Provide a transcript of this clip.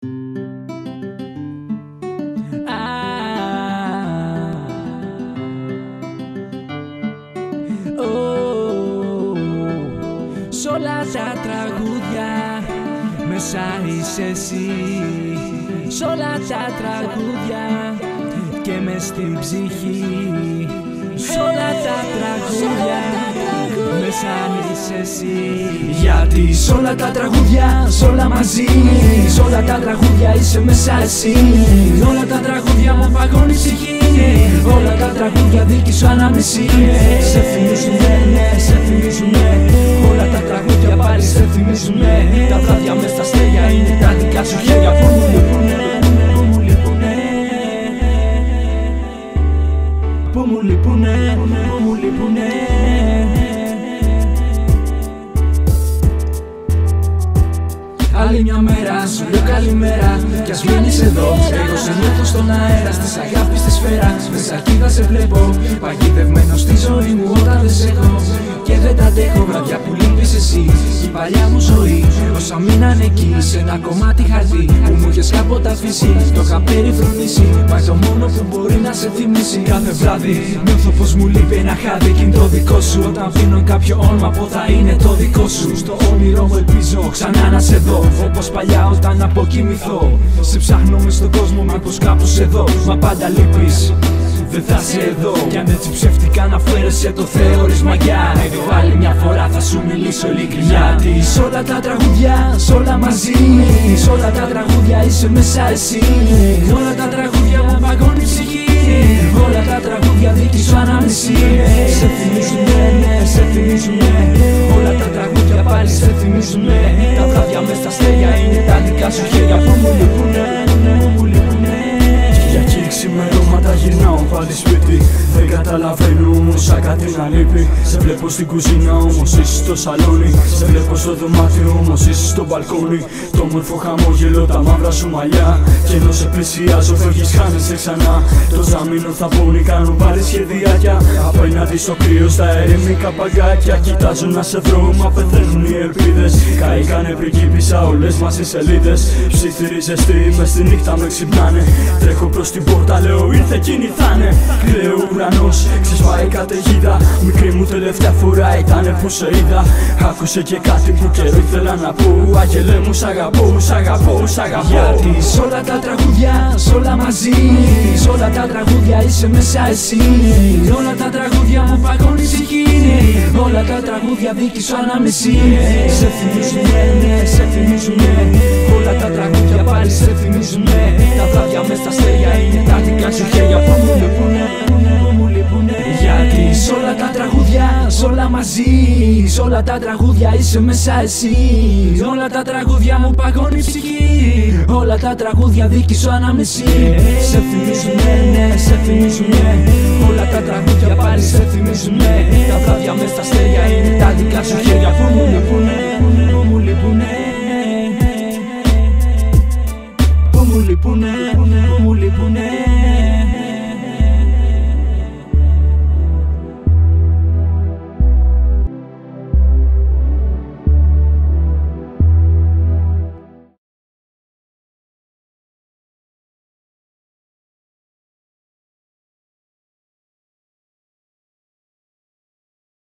Σ' όλα τα τραγούδια μέσα είσαι εσύ. Σ' όλα τα τραγούδια και μες στην ψυχή. Σ' όλα τα τραγούδια μέσα είσαι εσύ. Γιατί σ' όλα τα τραγούδια, σ' όλα μαζί, σ' όλα τα τραγούδια είσαι μέσα εσύ. Όλα τα τραγούδια μου παγώνει η ψυχή. Όλα τα τραγούδια δίκη σου ανάμεση. Σε θυμίζουνε, ναι, σε θυμίζουνε. Όλα τα τραγούδια πάλι σε θυμίζουνε. Τα βράδια μες στα αστέρια είναι τα δικά σου χέρια. Πού μου λείπουνε, πού μου λείπουνε. Πού μου λείπουνε, πού μου λείπουνε. Άλλη μια μέρα σου λέω καλημέρα. Κι ας βγαίνεις εδώ, εγώ σε νιώθω στον αέρα. Στις αγάπης τη σφαίρα, με σακίδα σε βλέπω. Παγιδευμένο στη ζωή μου όταν δεν σε έχω. Και δεν τα αντέχω βραδιά που λείπεις εσύ. Η παλιά μου ζωή, όσα μείναν εκεί. Σε ένα κομμάτι χαρτί που μου είχες κάποτε αφήσει. Το είχα περιφρονήσει, μα το μόνο που μπορεί να σε θυμίσει. Κάθε βράδυ νιώθω πως μου λείπει ένα χάδι. Κι είναι το δικό σου. Όταν πίνω κάποιο όνομα που θα είναι το δικό σου. Στο όνειρό μου ελπίζω ξανά να σε δω. Όπως παλιά όταν αποκοιμηθώ. Σε ψάχνω μες στον κόσμο, μήπως κάπου σε δω. Μα πάντα λείπεις, δεν θα είσαι εδώ. Κι αν έτσι ψεύτικα να φέρεσαι το θεωρείς μαγιά. Εγώ άλλη μια φορά θα σου μιλήσω ειλικρινά. Γιατί σ' όλα τα τραγούδια, σ' όλα μαζί, σ' όλα τα τραγούδια είσαι μέσα εσύ. Όλα τα τραγούδια μου παγώνει η ψυχή. Όλα τα τραγούδια δίκη σου ανάμεση. Σε θυμίζουνε, ναι, σε θυμίζουνε. Όλα τα τραγούδια πάλι σε θυμίζουνε. Τα βράδια μες στα αστέρια είναι τα δικά σου χέρια. Πού μου λείπουνε, πού μου λείπουνε. Κυριακή ξημερώματα γυρνάω πάλι σπίτι. Δεν καταλαβαίνω όμως σαν κάτι να λείπει. Σε βλέπω στην κουζίνα όμως είσαι στο σαλόνι. Σε βλέπω στο δωμάτιο όμως είσαι στο μπαλκόνι. Το όμορφο χαμόγελο, τα μαύρα σου μαλλιά. Και ενώ σε πλησιάζω φεύγεις, χάνεσαι ξανά. Το ζαμίνο θα πόνει, κάνω πάλι σχεδιάκια. Απέναντι στο κρύο στα ερημικά παγκάκια. Κοιτάζω να σε βρω, μα πεθαίνουν οι ελπίδες. Καήκανε πριγκίπισσα όλες μας οι σελίδες. Ψήθυροι ζεστοί μες στη νύχτα με ξυπνάνε. Τρέχω προς την πόρτα, λέω ήρθε εκείνη θα'ναι. Κλαίω ουρανός, ξεσπάει καταιγίδα. Μικρή μου τελευταία φορά ήτανε που σε είδα. Άκουσε και κάτι που καιρό ήθελα να πω. Άγγελε μου σ' αγαπώ, σ' αγαπώ, σ' αγαπώ. Γιατί σ' όλα τα τραγούδια, σ' όλα μαζί, σ' όλα τα τραγούδια είσαι μέσα εσύ. Όλα τα τραγούδια μου παγώνει η ψυχή. Όλα τα τραγούδια δίκη σου ανάμεση. Σε θυμίζουνε, ναι, σε θυμίζουνε. Όλα τα τραγούδια πάλι σε θυμίζουνε. Τα βράδια μες στα αστέρια είναι τα δικά σου χέρια. Πού μου λείπουνε, πού μου λείπουνε. Γιατί σ' όλα τα τραγούδια, σ' όλα μαζί, σ' όλα τα τραγούδια είσαι μέσα εσύ. Όλα τα τραγούδια μου παγώνει η ψυχή. Όλα τα τραγούδια δίκη σου ανάμεση. Σε θυμίζουνε, ναι, σε θυμίζουνε. Όλα τα τραγούδια πάλι σε θυμίζουνε. Τα βράδια μες στα αστέρια είναι τα δικά σου χέρια. Πού μου λείπουνε.